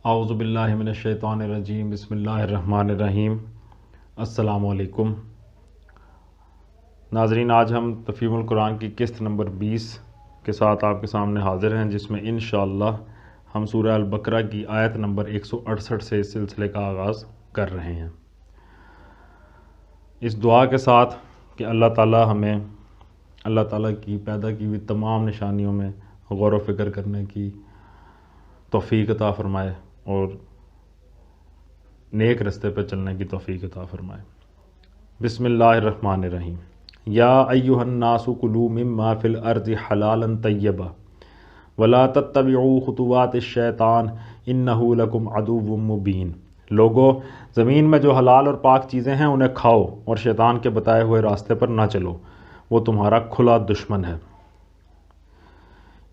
اعوذ باللہ من الشیطان الرجیم، بسم اللہ الرحمن الرحیم۔ السلام علیکم ناظرین، آج ہم تفہیم القرآن کی قسط نمبر 20 کے ساتھ آپ کے سامنے حاضر ہیں، جس میں انشاءاللہ ہم سورہ البقرہ کی آیت نمبر 168 سے اس سلسلے کا آغاز کر رہے ہیں، اس دعا کے ساتھ کہ اللہ تعالی ہمیں اللہ تعالیٰ کی پیدا کی ہوئی تمام نشانیوں میں غور و فکر کرنے کی توفیق عطا فرمائے اور نیک رستے پہ چلنے کی توفیق عطا فرمائے۔ بسم اللہ الرحمن الرحیم۔ یا ایھا الناس کلوا مما فی الارض حلالا طیبا ولا تتبعوا خطوات الشیطان انہ لکم عدو مبین۔ لوگو، زمین میں جو حلال اور پاک چیزیں ہیں انہیں کھاؤ اور شیطان کے بتائے ہوئے راستے پر نہ چلو، وہ تمہارا کھلا دشمن ہے۔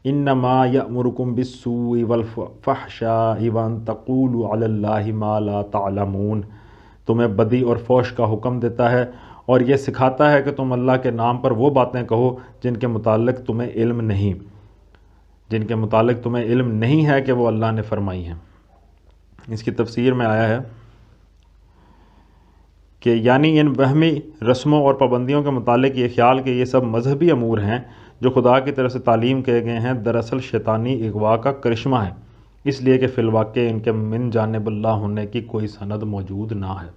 انما یأمرکم بالسوء والفحشاء وان تقولوا علی اللہ ما لا تعلمون۔ تمہیں بدی اور فحش کا حکم دیتا ہے اور یہ سکھاتا ہے کہ تم اللہ کے نام پر وہ باتیں کہو جن کے متعلق تمہیں علم نہیں ہے کہ وہ اللہ نے فرمائی ہیں۔ اس کی تفسیر میں آیا ہے کہ یعنی ان وہمی رسموں اور پابندیوں کے متعلق یہ خیال کہ یہ سب مذہبی امور ہیں جو خدا کی طرف سے تعلیم کیے گئے ہیں، دراصل شیطانی اغوا کا کرشمہ ہے، اس لیے کہ فی الواقع ان کے من جانب اللہ ہونے کی کوئی سند موجود نہ ہے۔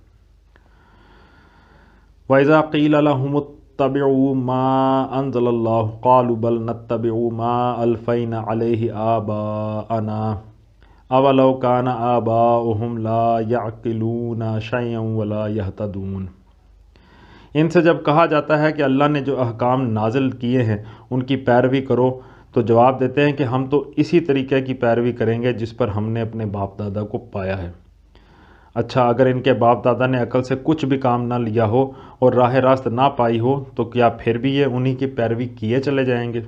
وَإِذَا قِيلَ لَهُمُ اتَّبِعُوا مَا أَنزَلَ اللَّهُ قَالُوا بَلْ نَتَّبِعُ مَا أَلْفَيْنَا عَلَيْهِ آبَاءَنَا أَوَلَوْ كَانَ آبَاؤُهُمْ لَا يَعْقِلُونَ شَيْئًا وَلَا يَهْتَدُونَ۔ ان سے جب کہا جاتا ہے کہ اللہ نے جو احکام نازل کیے ہیں ان کی پیروی کرو، تو جواب دیتے ہیں کہ ہم تو اسی طریقے کی پیروی کریں گے جس پر ہم نے اپنے باپ دادا کو پایا ہے۔ اچھا، اگر ان کے باپ دادا نے عقل سے کچھ بھی کام نہ لیا ہو اور راہ راست نہ پائی ہو تو کیا پھر بھی یہ انہی کی پیروی کیے چلے جائیں گے؟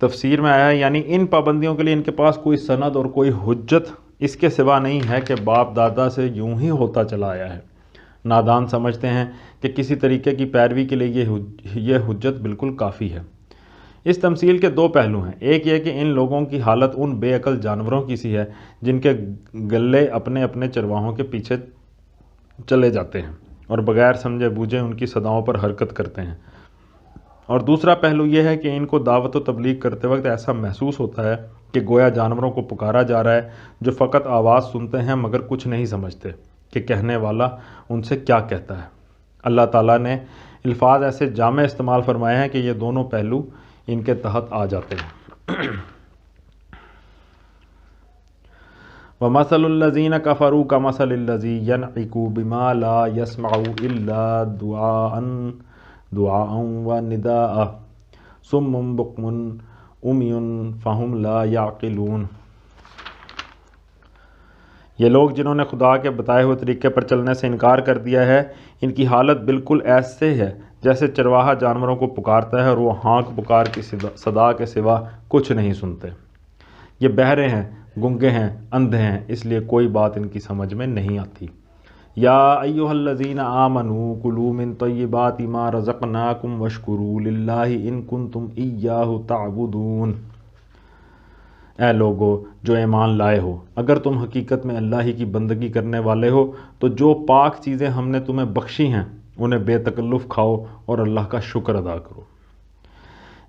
تفسیر میں آیا ہے یعنی ان پابندیوں کے لیے ان کے پاس کوئی سند اور کوئی حجت اس کے سوا نہیں ہے کہ باپ دادا سے یوں ہی ہوتا چلا آیا ہے۔ نادان سمجھتے ہیں کہ کسی طریقے کی پیروی کے لیے یہ حجت بالکل کافی ہے۔ اس تمثیل کے دو پہلو ہیں، ایک یہ کہ ان لوگوں کی حالت ان بے عقل جانوروں کی سی ہے جن کے گلے اپنے اپنے چرواہوں کے پیچھے چلے جاتے ہیں اور بغیر سمجھے بوجھے ان کی صداؤں پر حرکت کرتے ہیں، اور دوسرا پہلو یہ ہے کہ ان کو دعوت و تبلیغ کرتے وقت ایسا محسوس ہوتا ہے کہ گویا جانوروں کو پکارا جا رہا ہے جو فقط آواز سنتے ہیں مگر کچھ نہیں سمجھتے کہ کہنے والا ان سے کیا کہتا ہے۔ اللہ تعالیٰ نے الفاظ ایسے جامع استعمال فرمائے ہیں کہ یہ دونوں پہلو ان کے تحت آ جاتے ہیں۔ وَمَثَلُ الَّذِينَ كَفَرُوا كَمَثَلِ الَّذِي يَنْعِقُ بِمَا لَا يَسْمَعُ إِلَّا دُعَاءً وَنِدَاءً صُمٌّ بُكْمٌ عُمْيٌ فَهُمْ لَا يَعْقِلُونَ۔ یہ لوگ جنہوں نے خدا کے بتائے ہوئے طریقے پر چلنے سے انکار کر دیا ہے، ان کی حالت بالکل ایسے ہے جیسے چرواہا جانوروں کو پکارتا ہے اور وہ ہانک پکار کی صدا کے سوا کچھ نہیں سنتے۔ یہ بہرے ہیں، گنگے ہیں، اندھے ہیں، اس لیے کوئی بات ان کی سمجھ میں نہیں آتی۔ یا ایھا الذین آمنوا کلوا من طیبات ما رزقناکم واشکروا للہ ان کنتم ایاہ تعبدون۔ اے لوگو جو ایمان لائے ہو، اگر تم حقیقت میں اللہ ہی کی بندگی کرنے والے ہو تو جو پاک چیزیں ہم نے تمہیں بخشی ہیں انہیں بے تکلف کھاؤ اور اللہ کا شکر ادا کرو۔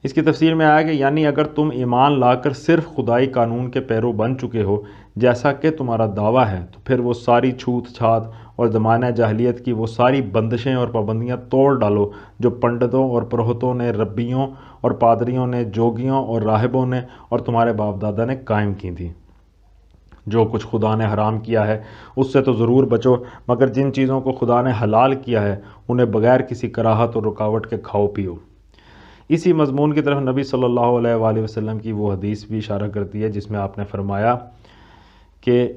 اس کی تفسیر میں آیا کہ یعنی اگر تم ایمان لا کر صرف خدائی قانون کے پیرو بن چکے ہو جیسا کہ تمہارا دعویٰ ہے، تو پھر وہ ساری چھوت چھات اور زمانہ جاہلیت کی وہ ساری بندشیں اور پابندیاں توڑ ڈالو جو پنڈتوں اور پروہتوں نے، ربیوں اور پادریوں نے، جوگیوں اور راہبوں نے اور تمہارے باپ دادا نے قائم کی تھیں۔ جو کچھ خدا نے حرام کیا ہے اس سے تو ضرور بچو، مگر جن چیزوں کو خدا نے حلال کیا ہے انہیں بغیر کسی کراہت اور رکاوٹ کے کھاؤ پیو۔ اسی مضمون کی طرف نبی صلی اللہ علیہ وآلہ وسلم کی وہ حدیث بھی اشارہ کرتی ہے جس میں آپ نے فرمایا کہ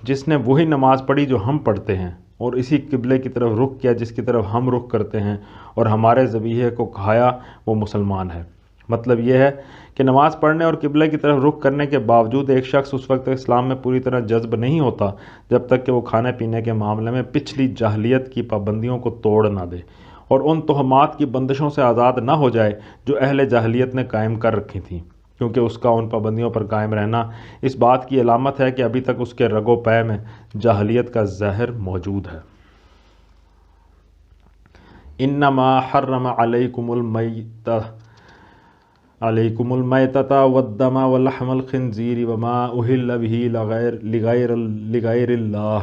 جس نے وہی نماز پڑھی جو ہم پڑھتے ہیں اور اسی قبلے کی طرف رخ کیا جس کی طرف ہم رخ کرتے ہیں اور ہمارے ذبیحے کو کھایا، وہ مسلمان ہے۔ مطلب یہ ہے کہ نماز پڑھنے اور قبلے کی طرف رخ کرنے کے باوجود ایک شخص اس وقت اسلام میں پوری طرح جذب نہیں ہوتا جب تک کہ وہ کھانے پینے کے معاملے میں پچھلی جاہلیت کی پابندیوں کو توڑ نہ دے اور ان تہمات کی بندشوں سے آزاد نہ ہو جائے جو اہل جاہلیت نے قائم کر رکھی تھیں۔ کیونکہ اس کا ان پابندیوں پر قائم رہنا اس بات کی علامت ہے کہ ابھی تک اس کے رگ و پے میں جاہلیت کا زہر موجود ہے۔ انما حرم علیکم المیتۃ والدم ولحم الخنزیر وما اہل بہ لغیر اللہ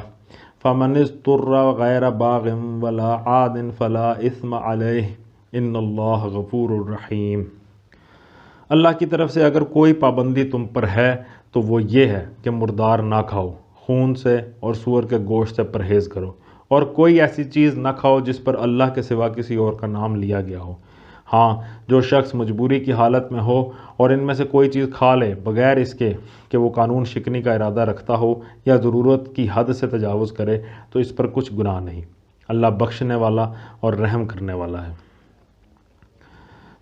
فمن اضطر غیر باغ ولا عاد فلا اثم علیہ ان اللہ غفور الرحیم۔ اللہ کی طرف سے اگر کوئی پابندی تم پر ہے تو وہ یہ ہے کہ مردار نہ کھاؤ، خون سے اور سور کے گوشت سے پرہیز کرو، اور کوئی ایسی چیز نہ کھاؤ جس پر اللہ کے سوا کسی اور کا نام لیا گیا ہو۔ ہاں، جو شخص مجبوری کی حالت میں ہو اور ان میں سے کوئی چیز کھا لے بغیر اس کے کہ وہ قانون شکنی کا ارادہ رکھتا ہو یا ضرورت کی حد سے تجاوز کرے تو اس پر کچھ گناہ نہیں۔ اللہ بخشنے والا اور رحم کرنے والا ہے۔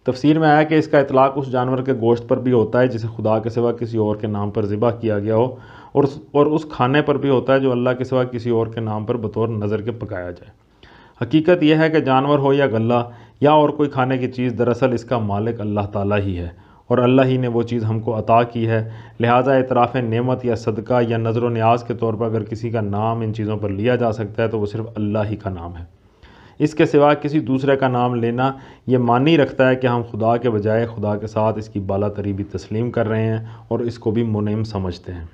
تفسیر میں آیا کہ اس کا اطلاق اس جانور کے گوشت پر بھی ہوتا ہے جسے خدا کے سوا کسی اور کے نام پر ذبح کیا گیا ہو، اور اس کھانے پر بھی ہوتا ہے جو اللہ کے سوا کسی اور کے نام پر بطور نظر کے پکایا جائے۔ حقیقت یہ ہے کہ جانور ہو یا غلہ یا اور کوئی کھانے کی چیز، دراصل اس کا مالک اللہ تعالیٰ ہی ہے، اور اللہ ہی نے وہ چیز ہم کو عطا کی ہے، لہٰذا اعتراف نعمت یا صدقہ یا نظر و نیاز کے طور پر اگر کسی کا نام ان چیزوں پر لیا جا سکتا ہے تو وہ صرف اللہ ہی کا نام ہے۔ اس کے سوا کسی دوسرے کا نام لینا یہ معنی رکھتا ہے کہ ہم خدا کے بجائے خدا کے ساتھ اس کی بالا تری بھی تسلیم کر رہے ہیں اور اس کو بھی منعم سمجھتے ہیں۔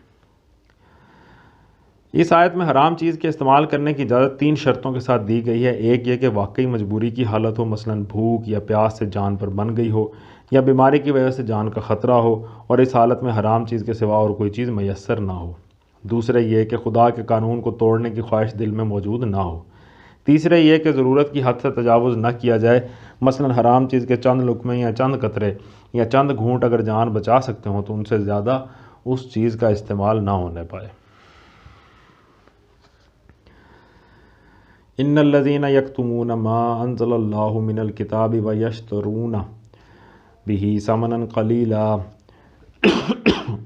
اس آیت میں حرام چیز کے استعمال کرنے کی اجازت 3 شرطوں کے ساتھ دی گئی ہے۔ ایک یہ کہ واقعی مجبوری کی حالت ہو، مثلاً بھوک یا پیاس سے جان پر بن گئی ہو یا بیماری کی وجہ سے جان کا خطرہ ہو، اور اس حالت میں حرام چیز کے سوا اور کوئی چیز میسر نہ ہو۔ دوسرے یہ کہ خدا کے قانون کو توڑنے کی خواہش دل میں موجود نہ ہو۔ تیسرے یہ کہ ضرورت کی حد سے تجاوز نہ کیا جائے، مثلاً حرام چیز کے چند لقمے یا چند قطرے یا چند گھونٹ اگر جان بچا سکتے ہوں تو ان سے زیادہ اس چیز کا استعمال نہ ہونے پائے۔ ان الذین یکتمون ما انزل اللہ من الکتاب ویشترون به ثمنا قلیلا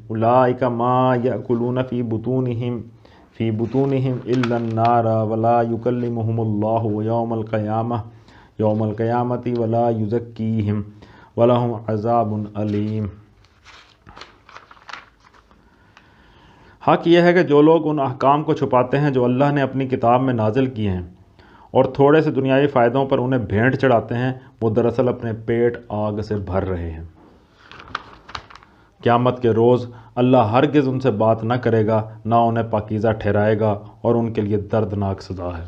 اولئک ما یأکلون فی بطونہم الا النار ولا یکلمہم اللہ یوم القیامۃ ولا یزکیہم ولہم عذاب علیم۔ حق یہ ہے کہ جو لوگ ان احکام کو چھپاتے ہیں جو اللہ نے اپنی کتاب میں نازل کیے ہیں اور تھوڑے سے دنیاوی فائدوں پر انہیں بھینٹ چڑھاتے ہیں، وہ دراصل اپنے پیٹ آگ سے بھر رہے ہیں۔ قیامت کے روز اللہ ہرگز ان سے بات نہ کرے گا، نہ انہیں پاکیزہ ٹھہرائے گا، اور ان کے لیے دردناک سزا ہے۔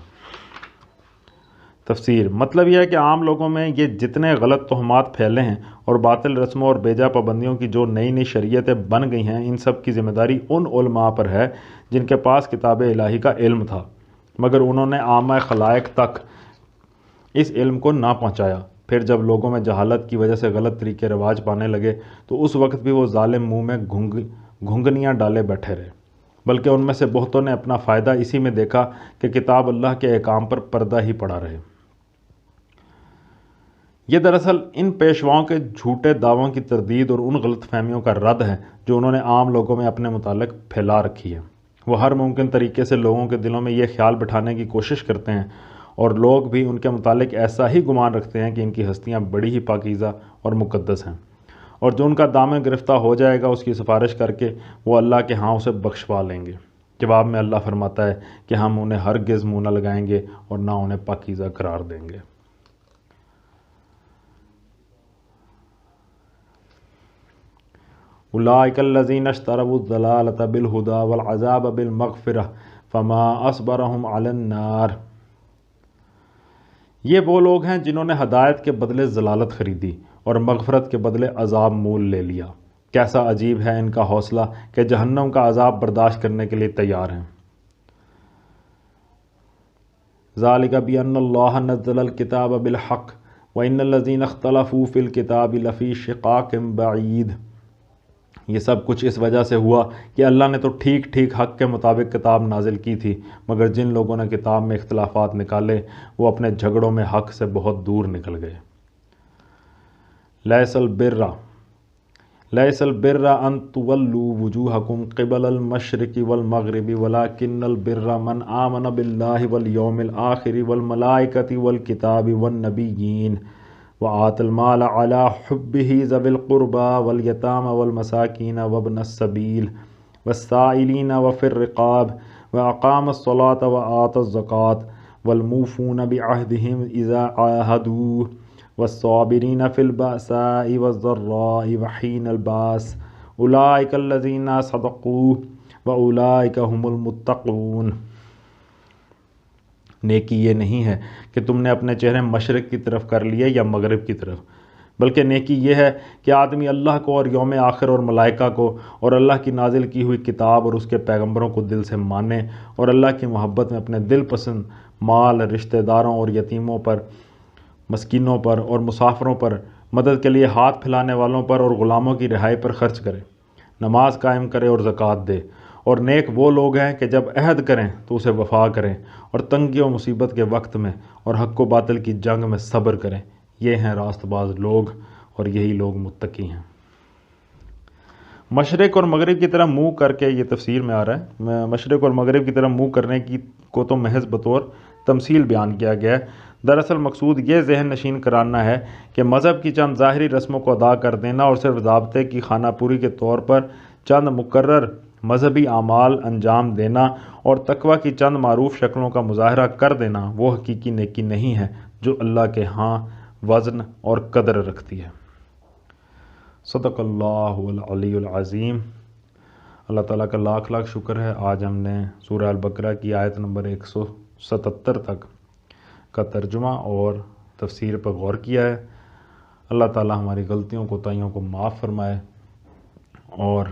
تفسیر مطلب یہ ہے کہ عام لوگوں میں یہ جتنے غلط تہمات پھیلے ہیں اور باطل رسموں اور بیجا پابندیوں کی جو نئی نئی شریعتیں بن گئی ہیں، ان سب کی ذمہ داری ان علماء پر ہے جن کے پاس کتاب الہی کا علم تھا، مگر انہوں نے عامہ خلائق تک اس علم کو نہ پہنچایا۔ پھر جب لوگوں میں جہالت کی وجہ سے غلط طریقے رواج پانے لگے تو اس وقت بھی وہ ظالم منہ میں گھنگنیاں ڈالے بیٹھے رہے، بلکہ ان میں سے بہتوں نے اپنا فائدہ اسی میں دیکھا کہ کتاب اللہ کے احکام پر پردہ ہی پڑا رہے۔ یہ دراصل ان پیشواؤں کے جھوٹے دعووں کی تردید اور ان غلط فہمیوں کا رد ہے جو انہوں نے عام لوگوں میں اپنے متعلق پھیلا رکھی ہے۔ وہ ہر ممکن طریقے سے لوگوں کے دلوں میں یہ خیال بٹھانے کی کوشش کرتے ہیں، اور لوگ بھی ان کے متعلق ایسا ہی گمان رکھتے ہیں کہ ان کی ہستیاں بڑی ہی پاکیزہ اور مقدس ہیں، اور جو ان کا دامن گرفتہ ہو جائے گا اس کی سفارش کر کے وہ اللہ کے ہاں اسے بخشوا لیں گے۔ جواب میں اللہ فرماتا ہے کہ ہم انہیں ہرگز منہ نہ لگائیں گے اور نہ انہیں پاکیزہ قرار دیں گے۔ اولئک الذین اشتروا الضلالۃ بالہدی والعذاب بالمغفرۃ فما اصبرہم علی النار۔ یہ وہ لوگ ہیں جنہوں نے ہدایت کے بدلے ضلالت خریدی اور مغفرت کے بدلے عذاب مول لے لیا۔ کیسا عجیب ہے ان کا حوصلہ کہ جہنم کا عذاب برداشت کرنے کے لیے تیار ہیں۔ ذالک بأن اللہ نزل الکتاب بالحق وإن الذین اختلفوا فی الکتاب لفی شقاق بعید۔ یہ سب کچھ اس وجہ سے ہوا کہ اللہ نے تو ٹھیک ٹھیک حق کے مطابق کتاب نازل کی تھی، مگر جن لوگوں نے کتاب میں اختلافات نکالے وہ اپنے جھگڑوں میں حق سے بہت دور نکل گئے۔ لیس البر ان تولوا وجوہکم قبل المشرق والمغرب ولکن البر من آمن باللہ والیوم الآخر والملائکۃ والکتاب والنبیین وآت المال علی حبہ ذوی القربى والیتامى والمساکین وابن السبیل والسائلین وفی الرقاب وأقام الصلاة وآت الزکاة والموفون بعہدہم اذا عاہدوا والصابرین فی البأساء والضراء وحین الباس اولئک الذین صدقوا واولئک هم المتقون۔ نیکی یہ نہیں ہے کہ تم نے اپنے چہرے مشرق کی طرف کر لیے یا مغرب کی طرف، بلکہ نیکی یہ ہے کہ آدمی اللہ کو اور یوم آخر اور ملائکہ کو اور اللہ کی نازل کی ہوئی کتاب اور اس کے پیغمبروں کو دل سے مانے، اور اللہ کی محبت میں اپنے دل پسند مال رشتہ داروں اور یتیموں پر، مسکینوں پر اور مسافروں پر، مدد کے لیے ہاتھ پھیلانے والوں پر اور غلاموں کی رہائی پر خرچ کرے، نماز قائم کرے اور زکوٰۃ دے۔ اور نیک وہ لوگ ہیں کہ جب عہد کریں تو اسے وفا کریں، اور تنگی و مصیبت کے وقت میں اور حق و باطل کی جنگ میں صبر کریں۔ یہ ہیں راست باز لوگ، اور یہی لوگ متقی ہیں۔ مشرق اور مغرب کی طرف منہ کر کے، یہ تفسیر میں آ رہا ہے، مشرق اور مغرب کی طرف منہ کرنے کو تو محض بطور تمثیل بیان کیا گیا ہے۔ دراصل مقصود یہ ذہن نشین کرانا ہے کہ مذہب کی چند ظاہری رسموں کو ادا کر دینا اور صرف ضابطے کی خانہ پوری کے طور پر چند مقرر مذہبی اعمال انجام دینا اور تقوی کی چند معروف شکلوں کا مظاہرہ کر دینا وہ حقیقی نیکی نہیں ہے جو اللہ کے ہاں وزن اور قدر رکھتی ہے۔ صدق اللہ العلی العظیم۔ اللہ تعالیٰ کا لاکھ لاکھ شکر ہے، آج ہم نے سورہ البقرہ کی آیت نمبر 177 تک کا ترجمہ اور تفسیر پر غور کیا ہے۔ اللہ تعالیٰ ہماری غلطیوں کوتاہیوں کو معاف فرمائے اور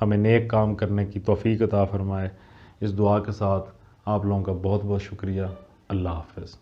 ہمیں نیک کام کرنے کی توفیق عطا فرمائے۔ اس دعا کے ساتھ آپ لوگوں کا بہت بہت شکریہ۔ اللہ حافظ۔